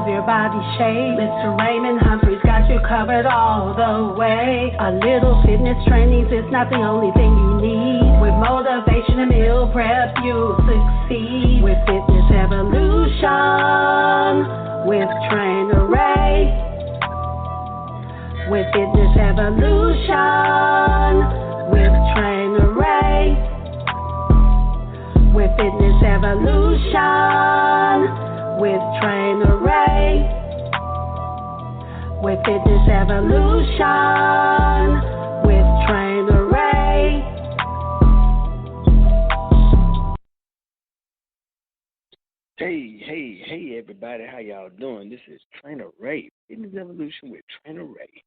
of your body shape. Mr. Raymond Humphreys got you covered all the way. A little fitness training's is not the only thing you need. With motivation and meal prep, you'll succeed. With Fitness Evolution, with Trainer Ray. With Fitness Evolution, with Trainer Ray. With Fitness Evolution, with Trainer Ray. With Fitness Evolution, with Trainer Ray. Hey, everybody, how y'all doing? This is Trainer Ray, Fitness Evolution with Trainer Ray.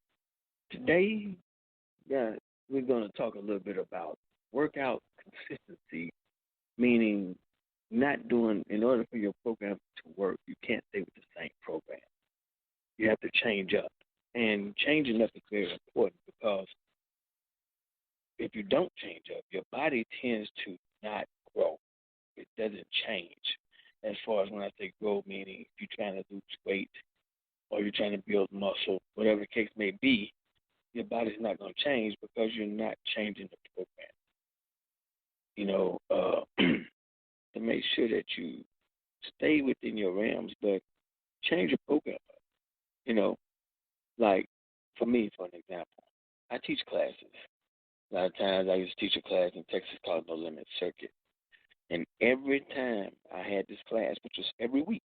Today, we're going to talk a little bit about workout consistency, meaning not doing, in order for your program to work, you can't stay with the same program. You have to change up. And changing up is very important because if you don't change up, your body tends to not grow. It doesn't change. As far as when I say grow, meaning if you're trying to lose weight or you're trying to build muscle, whatever the case may be, your body's not going to change because you're not changing the program. To make sure that you stay within your realms, but change your program up. Like for me, for an example, I teach classes. A lot of times I used to teach a class in Texas called No Limit Circuit. And every time I had this class, which was every week,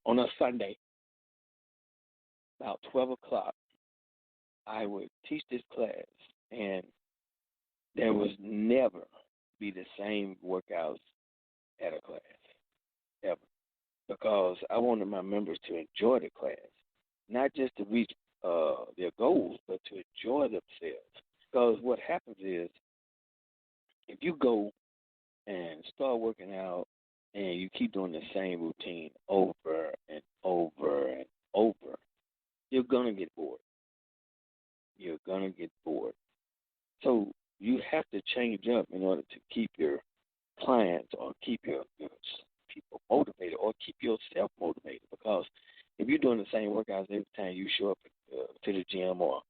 on a Sunday, about 12 o'clock, I would teach this class, and there was never be the same workouts at a class, ever, because I wanted my members to enjoy the class, not just to reach their goals, but to enjoy themselves. Because what happens is, if you go and start working out and you keep doing the same routine over and over and over, you're going to get bored. You're going to get bored. So you have to change up in order to keep your clients or keep your people motivated or keep yourself motivated. Because if you're doing the same workouts every time you show up to the gym or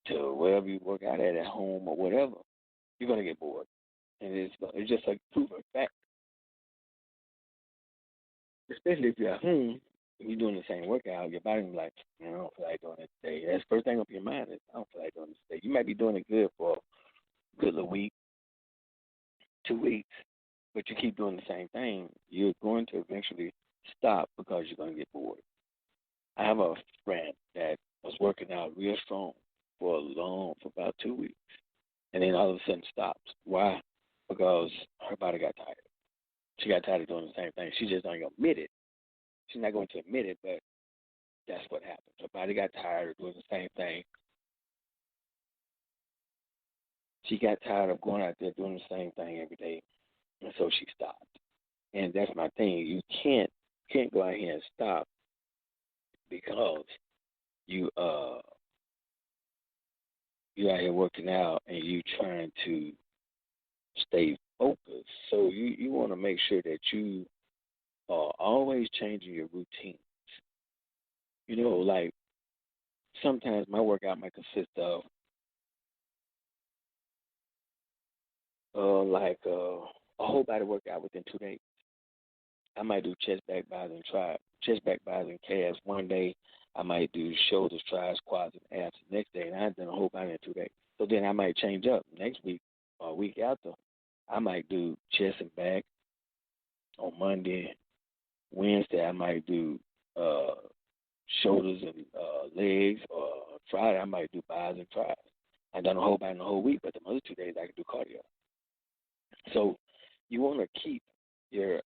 to wherever you work out at home or whatever, you're going to get bored. And it's just a proven fact. Especially if you're at home and you're doing the same workout, your body's like, I don't feel like doing it today. That's the first thing up in your mind is, I don't feel like doing this today. You might be doing it good for a good little week, 2 weeks, but you keep doing the same thing, you're going to eventually stop because you're going to get bored. I have a friend that was working out real strong for about 2 weeks, and then all of a sudden stops. Why? Because her body got tired. She got tired of doing the same thing. She just don't admit it. She's not going to admit it, but that's what happened. Her body got tired of doing the same thing. She got tired of going out there doing the same thing every day, and so she stopped. And that's my thing. You can't go out here and stop because you out here working out and you trying to stay focused. So you want to make sure that you are always changing your routines. Like sometimes my workout might consist of a whole body workout within 2 days. I might do chest, back, biceps, and chest, back, biceps, and calves one day. I might do shoulders, triceps, quads, and abs the next day, and I've done a whole body in 2 days. So then I might change up next week or a week after. I might do chest and back on Monday. Wednesday, I might do shoulders and legs. Or Friday, I might do biceps and triceps. I've done a whole body in the whole week, but the other 2 days I can do cardio. So you want to keep your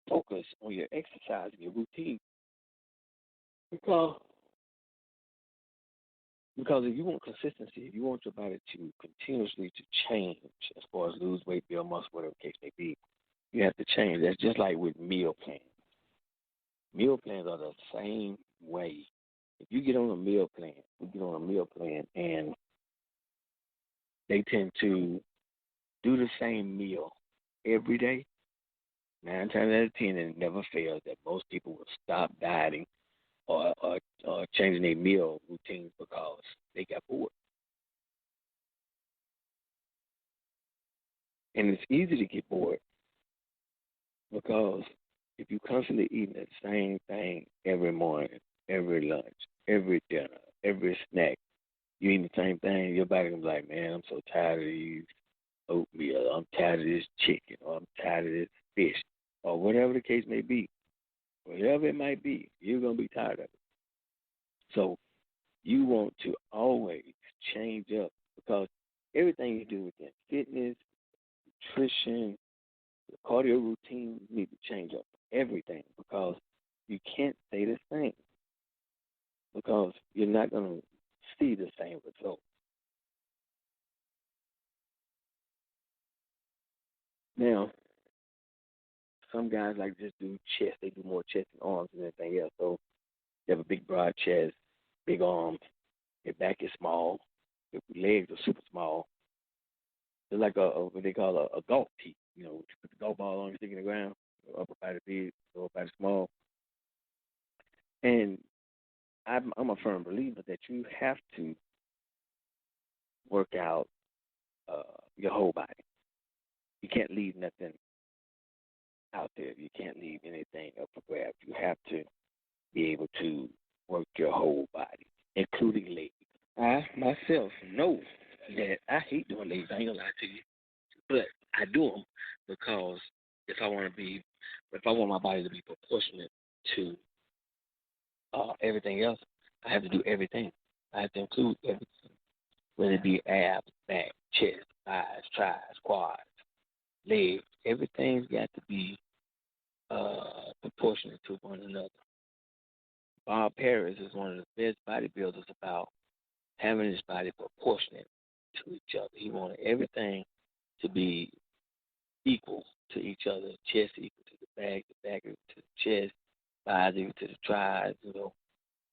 focus on your exercise and your routine because if you want consistency, if you want your body to continuously to change as far as lose weight, build muscle, whatever the case may be, you have to change. That's just like with meal plans. Meal plans are the same way. If you get on a meal plan, and they tend to do the same meal every day, 9 times out of 10, it never fails that most people will stop dieting or changing their meal routines because they got bored. And it's easy to get bored because if you constantly eating the same thing every morning, every lunch, every dinner, every snack, you eating the same thing, your body gonna be like, man, I'm so tired of these oatmeal, I'm tired of this chicken, or I'm tired of this fish, or whatever the case may be. Whatever it might be, you're gonna be tired of it. So you want to always change up because everything you do within fitness, nutrition, the cardio routine, you need to change up everything because you can't stay the same because you're not going to see the same results. Now, some guys like to just do chest. They do more chest and arms than anything else. So they have a big, broad chest, big arms. Their back is small. Their legs are super small. They're like what they call a golf tee. You know, you put the golf ball on, you stick in the ground. Upper body big, lower body small. And I'm a firm believer that you have to work out your whole body. You can't leave nothing out there. You can't leave anything up for grabs. You have to be able to work your whole body, including legs. I myself know that I hate doing legs. I ain't gonna lie to you, but I do them because if I want my body to be proportionate to everything else, I have to do everything. I have to include everything, whether it be abs, back, chest, thighs, tries, quads, legs. Everything's got to be proportionate to one another. Bob Harris is one of the best bodybuilders about having his body proportionate to each other. He wanted everything to be equal to each other. Chest equal to the back equal to the chest, thighs equal to the tries, you know.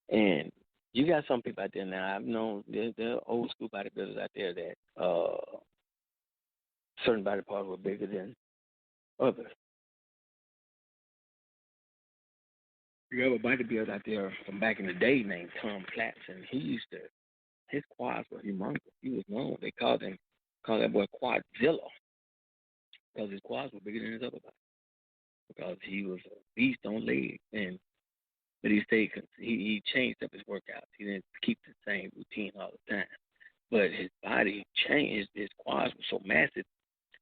And you got some people out there now. I've known there are old school bodybuilders out there that certain body parts were bigger than others. You have a bodybuilder out there from back in the day named Tom Platz, and his quads were humongous. He was known. They called that boy Quadzilla because his quads were bigger than his other body because he was a beast on legs. But he changed up his workouts. He didn't keep the same routine all the time. But his body changed. His quads were so massive.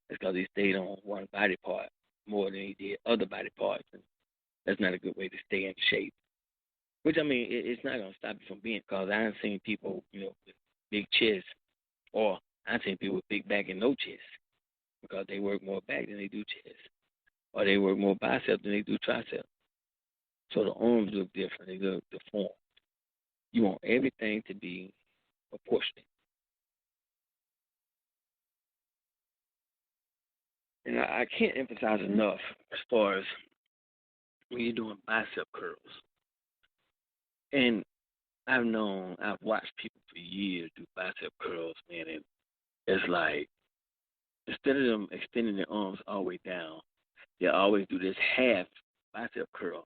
It's because he stayed on one body part more than he did other body parts. And that's not a good way to stay in shape. Which, I mean, it's not going to stop you from being, because I've seen people, you know, with big chests, or I've seen people with big back and no chest because they work more back than they do chest, or they work more biceps than they do triceps. So the arms look different. They look deformed. You want everything to be proportionate. And I can't emphasize enough as far as when you're doing bicep curls. And I've watched people for years do bicep curls, man, and it's like instead of them extending their arms all the way down, they always do this half bicep curl.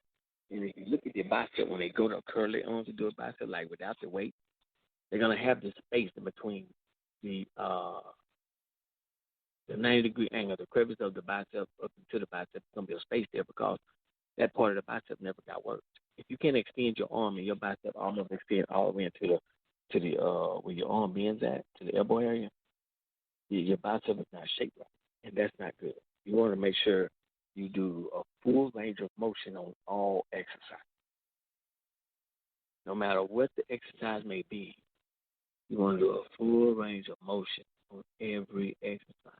And if you look at their bicep when they go to curl their arms to do a bicep, like without the weight, they're gonna have this space in between the uh the 90-degree angle, the crevice of the bicep up to the bicep. There's gonna be a space there because that part of the bicep never got worked. If you can't extend your arm and your bicep almost extend all the way into the where your arm bends at, to the elbow area, your bicep is not shaped right, and that's not good. You want to make sure you do a full range of motion on all exercise. No matter what the exercise may be, you want to do a full range of motion on every exercise.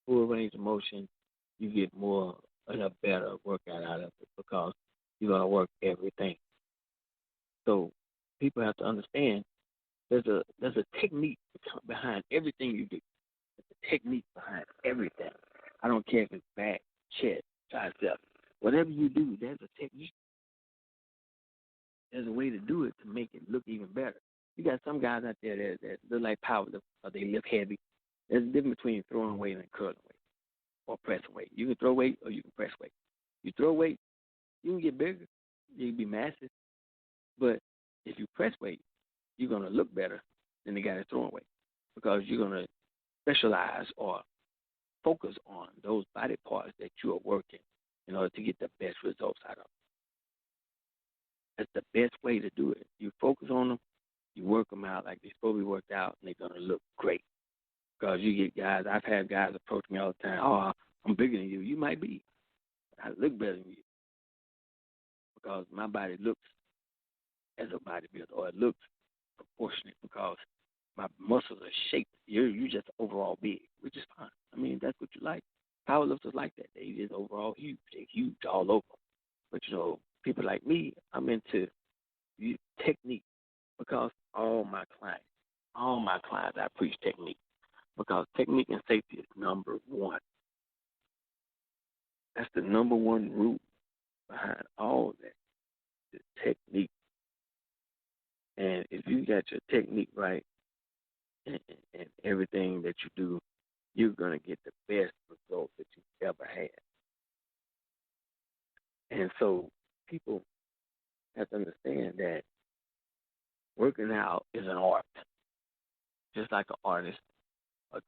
Full range of motion, you get more and a better workout out of it because you're going to work everything. So people have to understand there's a technique behind everything you do. There's a technique behind everything. I don't care if it's back, chest, tricep. Whatever you do, there's a technique. There's a way to do it to make it look even better. You got some guys out there that look like powerlifters, or they lift heavy. There's a difference between throwing weight and curling weight or pressing weight. You can throw weight or you can press weight. You throw weight, you can get bigger, you can be massive, but if you press weight, you're gonna look better than the guy that's throwing weight because you're gonna specialize or focus on those body parts that you are working in order to get the best results out of. That's the best way to do it. You focus on them, you work them out like they're supposed to be worked out, and they're gonna look great. Because you get guys, I've had guys approach me all the time. Oh, I'm bigger than you. You might be. I look better than you because my body looks as a bodybuilder, or it looks proportionate because my muscles are shaped. You just overall big, which is fine. I mean, that's what you like. Powerlifters like that. They just overall huge. They're huge all over. But people like me, I'm into technique because all my clients, I preach technique because technique and safety is number one. That's the number one rule behind all of that, the technique. And if you got your technique right and everything that you do, you're going to get the best results that you've ever had. And so people have to understand that working out is an art. Just like an artist, a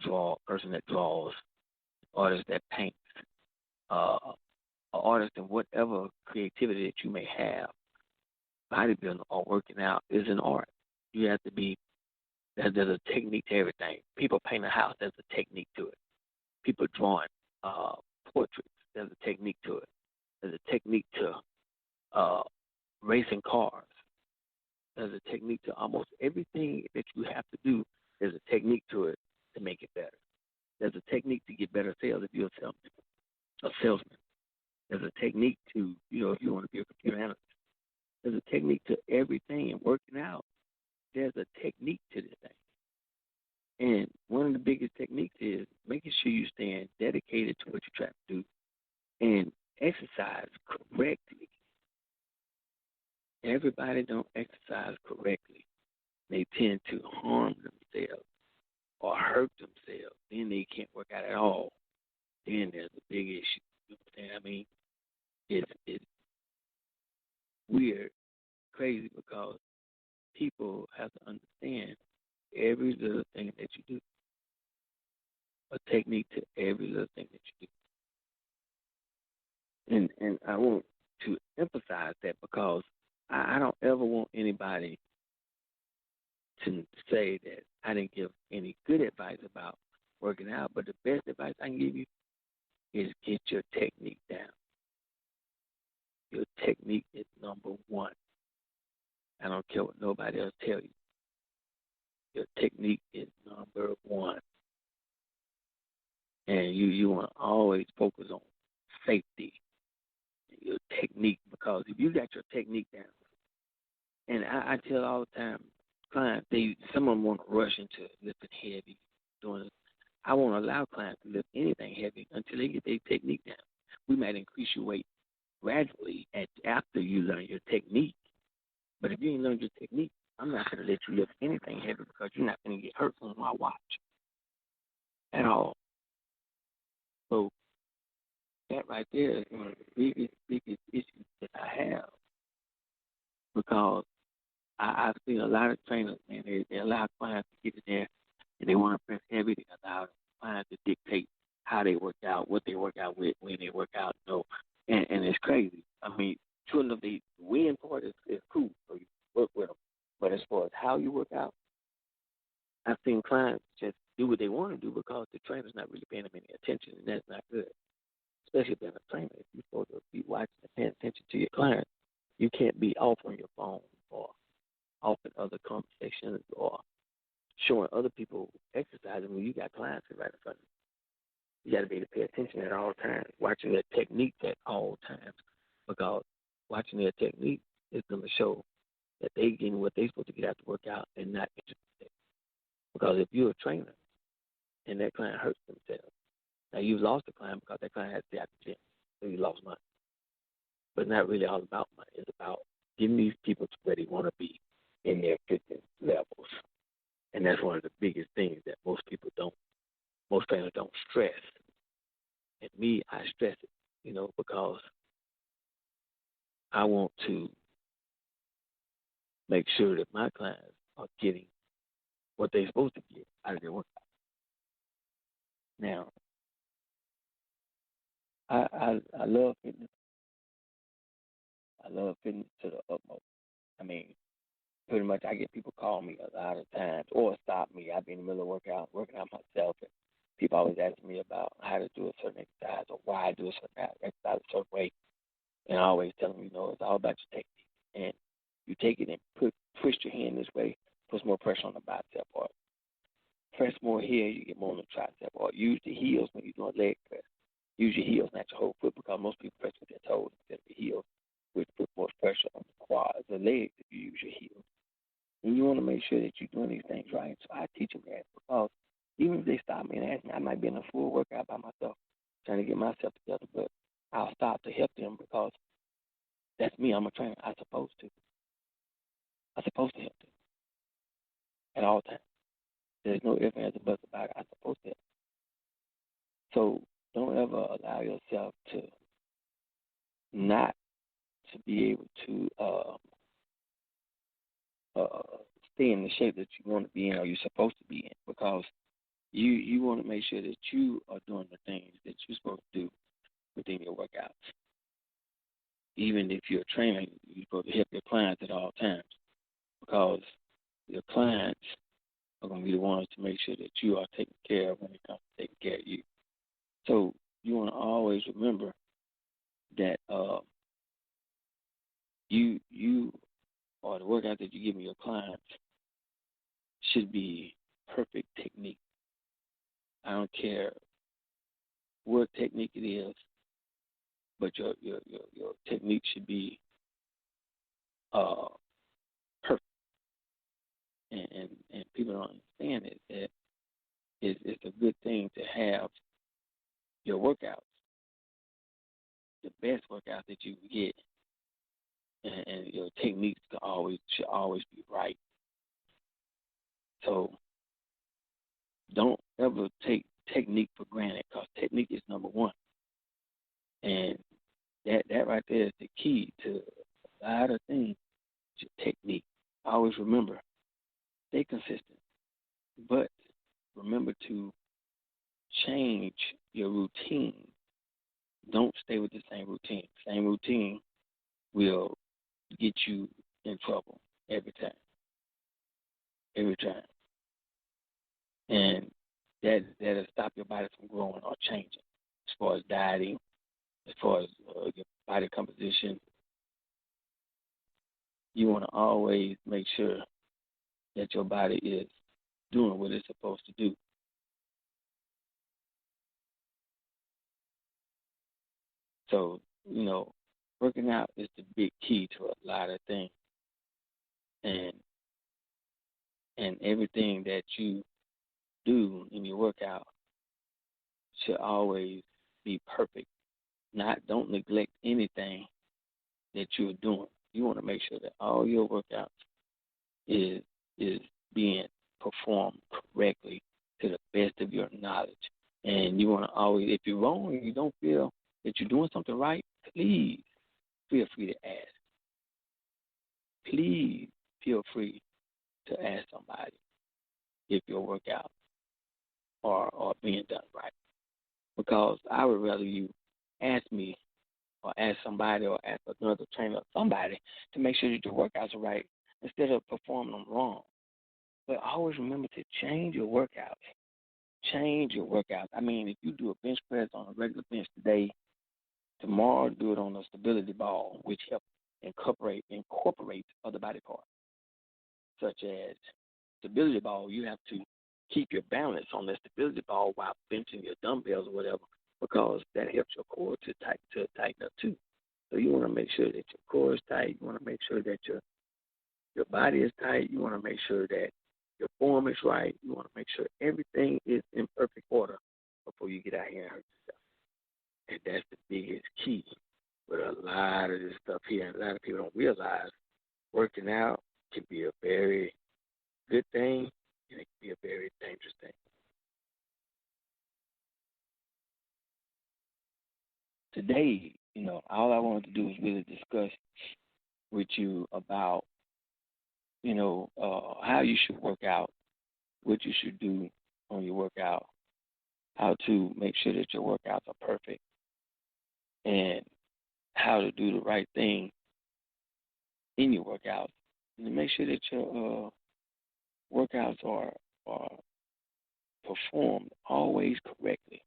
person that draws, artist that paints, an artist in whatever creativity that you may have, bodybuilding or working out is an art. You have to be, there's a technique to everything. People paint a house, there's a technique to it. People drawing portraits, there's a technique to it. There's a technique to racing cars. There's a technique to almost everything that you have to do. There's a technique to it to make it better. There's a technique to get better sales if you're a salesman. There's a technique to, if you want to be a computer analyst. There's a technique to everything. And working out, there's a technique to this thing. And one of the biggest techniques is making sure you stand dedicated to what you're trying to do and exercise correctly. Everybody don't exercise correctly. They tend to harm themselves or hurt themselves. Then they can't work out at all. Then there's a big issue. You know what I'm saying? I mean, it's weird, crazy, because people have to understand every little thing that you do. A technique to every little thing that you do. And I want to emphasize that because I don't ever want anybody to say that I didn't give any good advice about working out, but the best advice I can give you is get your technique down. Your technique is number one. I don't care what nobody else tells you. Your technique is number one. And you want to always focus on safety, your technique, because if you got your technique down, and I tell all the time, clients, some of them want to rush into lifting heavy, doing it. I won't allow clients to lift anything heavy until they get their technique down. We might increase your weight gradually after you learn your technique. But if you ain't learned your technique, I'm not going to let you lift anything heavy because you're not going to get hurt on my watch at all. So that right there is one of the biggest issues that I have because I've seen a lot of trainers, man, they allow clients to get in there and they want to press heavy. They allow clients to dictate how they work out, what they work out with, when they work out. And it's crazy. I mean, true enough, the win part is cool, so you work with them. But as far as how you work out, I've seen clients just do what they want to do because the trainer's not really paying them any attention, and that's not good. Especially being a trainer, if you're supposed to be watching and paying attention to your client, you can't be off on your phone or off in other conversations or showing other people exercising when you got clients right in front of you. You got to be able to pay attention at all times, watching their technique at all times, because watching their technique is going to show that they getting what they're supposed to get out to work out and not interested. Because if you're a trainer and that client hurts themselves, now you've lost the client because that client has to stay at the gym, so you lost money. But it's not really all about money. It's about getting these people to where they want to be in their fitness levels. And that's one of the biggest things that most trainers don't stress. And me, I stress it, because I want to make sure that my clients are getting what they're supposed to get out of their workout. Now, I love fitness. I love fitness to the utmost. I mean, pretty much I get people call me a lot of times or stop me. I've been in the middle of working out myself, and people always asking me about how to do a certain exercise or why I do a certain exercise a certain way. And I always tell them, it's all about your technique. And you take it and twist your hand this way, puts more pressure on the bicep, or press more here, you get more on the tricep, or use the heels when you're doing leg press. Use your heels, not your whole foot, because most people press with their toes instead of the heels, which puts more pressure on the quads, the legs, if you use your heels. And you want to make sure that you're doing these things right. So I teach them that, because even if they stop me and ask me, I might be in a full workout by myself, trying to get myself together, but I'll stop to help them because that's me. I'm a trainer. I'm supposed to. I'm supposed to help them at all times. There's no ifs, ands, or buts about it. I'm supposed to help. So don't ever allow yourself to not to be able to stay in the shape that you want to be in or you're supposed to be in, because you want to make sure that you are doing the things that you're supposed to do within your workouts. Even if you're a trainer, you're supposed to help your clients at all times, because your clients are going to be the ones to make sure that you are taken care of when it comes to taking care of you. So you want to always remember that you or the workout that you give your clients should be perfect technique. I don't care what technique it is, but your technique should be perfect. And people don't understand it. That it's a good thing to have your workouts, the best workout that you can get, and your techniques should always be right. So don't ever take technique for granted, because technique is number one. And that right there is the key to a lot of things, your technique. Always remember, stay consistent, but remember to change your routine. Don't stay with the same routine. Same routine will get you in trouble every time. Every time. And that'll stop your body from growing or changing, as far as dieting, as far as your body composition. You want to always make sure that your body is doing what it's supposed to do. So, working out is the big key to a lot of things. And everything that you do in your workout should always be perfect. Don't neglect anything that you're doing. You want to make sure that all your workouts is being performed correctly to the best of your knowledge. And you want to always, if you're wrong and you don't feel that you're doing something right, please feel free to ask. Please feel free to ask somebody if your workouts are being done right. Because I would rather you ask me or ask somebody or ask another trainer or somebody to make sure that your workouts are right instead of performing them wrong. But always remember to change your workouts. Change your workouts. I mean, if you do a bench press on a regular bench today, tomorrow do it on a stability ball, which helps incorporate other body parts, such as stability ball. You have to keep your balance on the stability ball while benching your dumbbells or whatever, because that helps your core to tighten up too. So you want to make sure that your core is tight. You want to make sure that your body is tight. You want to make sure that your form is right. You want to make sure everything is in perfect order before you get out here and hurt yourself. And that's the biggest key with a lot of this stuff here. And a lot of people don't realize working out can be a very good thing, and it can be a very dangerous thing. Today, All I wanted to do is really discuss with you about, how you should work out, what you should do on your workout, how to make sure that your workouts are perfect, and how to do the right thing in your workouts, and to make sure that your workouts are performed always correctly.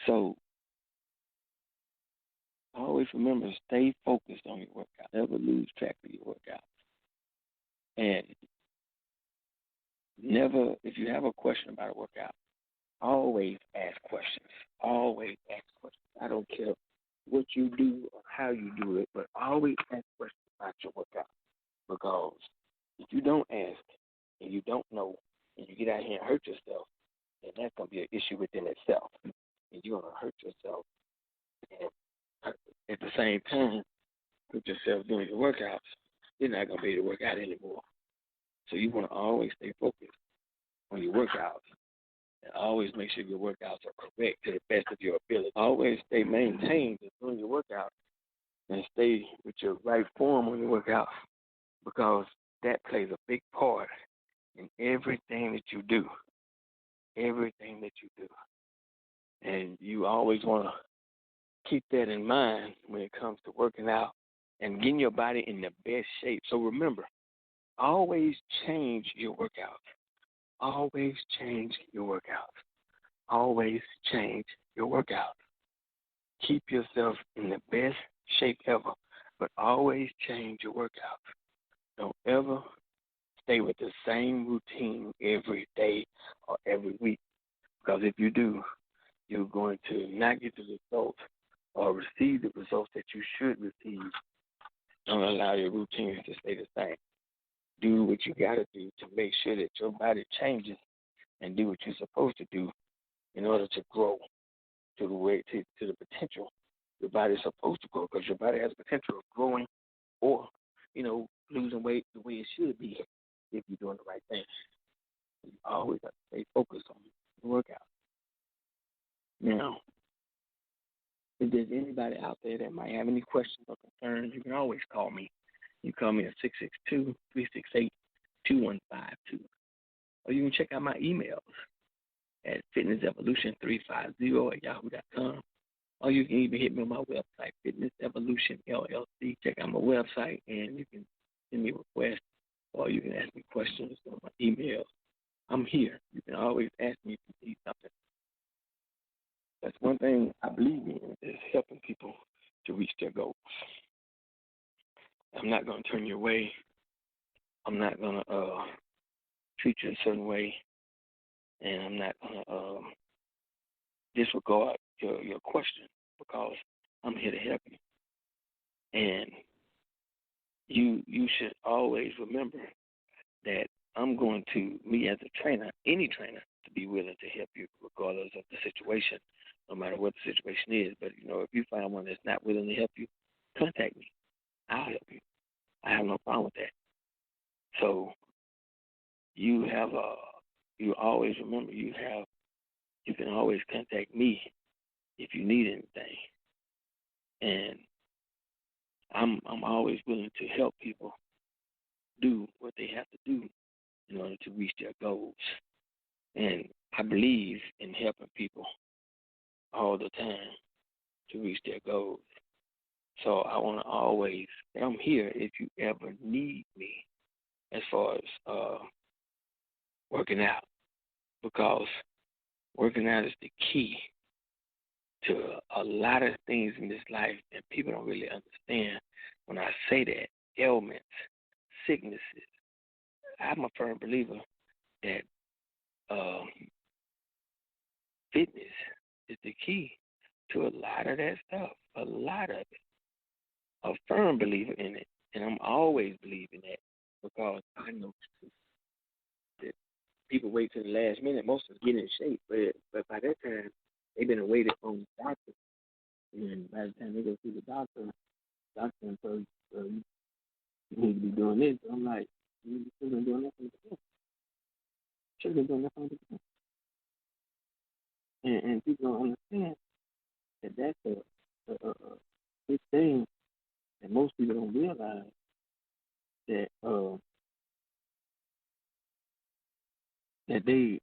So always remember, stay focused on your workout. Never lose track of your workout. And never, if you have a question about a workout, always ask questions. Always ask questions. I don't care what you do or how you do it, but always ask questions about your workout. Because if you don't ask and you don't know and you get out here and hurt yourself, then that's going to be an issue within itself. And you're going to hurt yourself. And at the same time, put yourself doing your workouts, you're not going to be able to work out anymore. So you want to always stay focused on your workouts and always make sure your workouts are correct to the best of your ability. Always stay maintained in doing your workouts and stay with your right form on your workouts because that plays a big part in everything that you do. Everything that you do. And you always want to keep that in mind when it comes to working out and getting your body in the best shape. So remember, always change your workouts. Always change your workouts. Always change your workouts. Keep yourself in the best shape ever, but always change your workouts. Don't ever stay with the same routine every day or every week, because if you do, you're going to not get the results or receive the results that you should receive. Don't allow your routines to stay the same. Do what you got to do to make sure that your body changes and do what you're supposed to do in order to grow to the way to the potential your body's supposed to grow, because your body has potential of growing or, losing weight the way it should be if you're doing the right thing. You always have to stay focused on the workout. Now, if there's anybody out there that might have any questions or concerns, you can always call me. You call me at 662-368-2152. Or you can check out my emails at fitnessevolution350@yahoo.com. Or you can even hit me on my website, Fitness Evolution LLC. Check out my website, and you can send me requests, or you can ask me questions on my emails. I'm here. You can always ask me if you need something. That's one thing I believe in, is helping people to reach their goals. I'm not going to turn you away. I'm not going to treat you a certain way, and I'm not going to disregard your question, because I'm here to help you. And you should always remember that I'm going to, me as a trainer, any trainer, to be willing to help you regardless of the situation, no matter what the situation is. But, if you find one that's not willing to help you, contact me. I'll help you. I have no problem with that. So you always remember you can always contact me if you need anything. And I'm always willing to help people do what they have to do in order to reach their goals. And I believe in helping people all the time to reach their goals. So I want to always, I'm here if you ever need me as far as working out, because working out is the key to a lot of things in this life, and people don't really understand when I say that. Ailments, sicknesses. I'm a firm believer that fitness is the key to a lot of that stuff, a lot of it. A firm believer in it, and I'm always believing that, because I know that people wait till the last minute. Most of us get in shape, but by that time, they've been waiting on the doctor. And by the time they go see the doctor says, you need to be doing this. I'm like, you should have been doing that from the beginning. Should have been doing that from the beginning. And people don't understand that that's big thing that most people don't realize that that they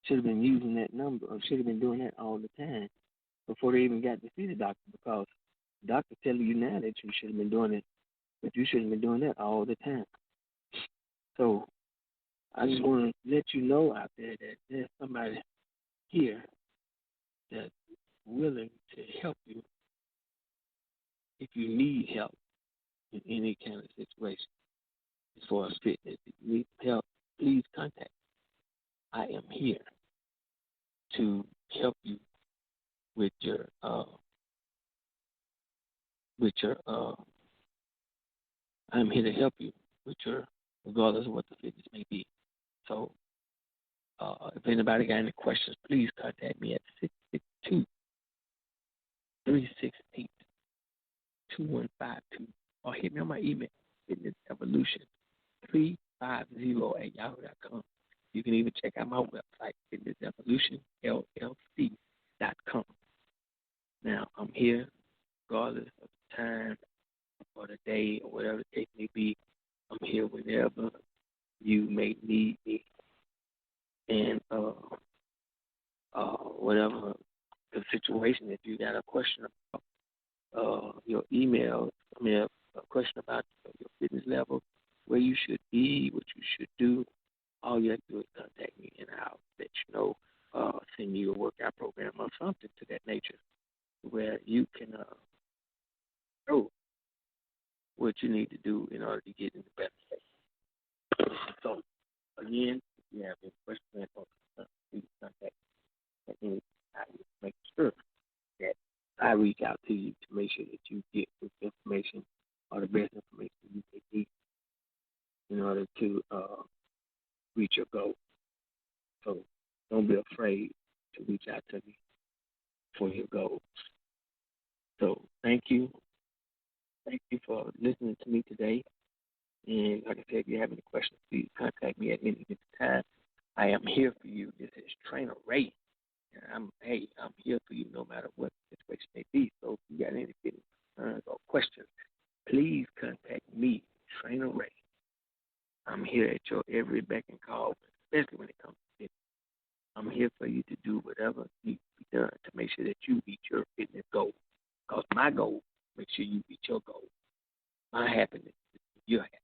should have been using that number or should have been doing that all the time before they even got to see the doctor, because the doctor telling you now that you should have been doing it, but you should have been doing that all the time. So I just want to let you know out there that there's somebody here that's willing to help you if you need help in any kind of situation. As far as fitness, if you need help, please contact me. I am here to help you with your I'm here to help you with your, regardless of what the fitness may be. So if anybody got any questions, please contact me at 662-368-2152 or hit me on my email, fitnessevolution350@yahoo.com. You can even check out my website, fitnessevolutionllc.com. Now, I'm here regardless of the time or the day or whatever the case may be. I'm here whenever you may need me. And whatever the situation, if you got a question about your email, a question about your fitness level, where you should be, what you should do, all you have to do is contact me and I'll let you know, send you a workout program or something to that nature where you can know what you need to do in order to get in the better shape. So, again, if you have any questions or concerns, please contact me. I will make sure that I reach out to you to make sure that you get this information or the best information you can need in order to reach your goal. So don't be afraid to reach out to me for your goals. So thank you. Thank you for listening to me today. And like I said, if you have any questions, please contact me at any time. I am here for you. This is Trainer Ray. And I'm here for you no matter what the situation may be. So if you got any concerns or questions, please contact me, Trainer Ray. I'm here at your every beck and call, especially when it comes to fitness. I'm here for you to do whatever needs to be done to make sure that you reach your fitness goal. Because my goal, make sure you reach your goal. My happiness is your happiness.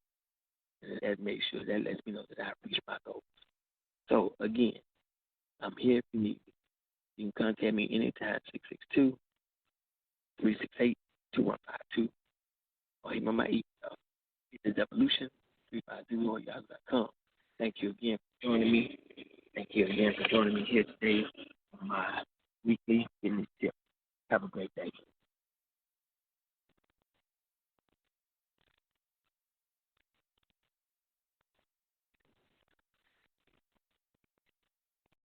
And that makes sure, that lets me know that I reached my goal. So again, I'm here if you need me. You can contact me anytime, 662-368-2152, or hit me on my email, fitnessevolution350@yahoo.com. Thank you again for joining me. Thank you again for joining me here today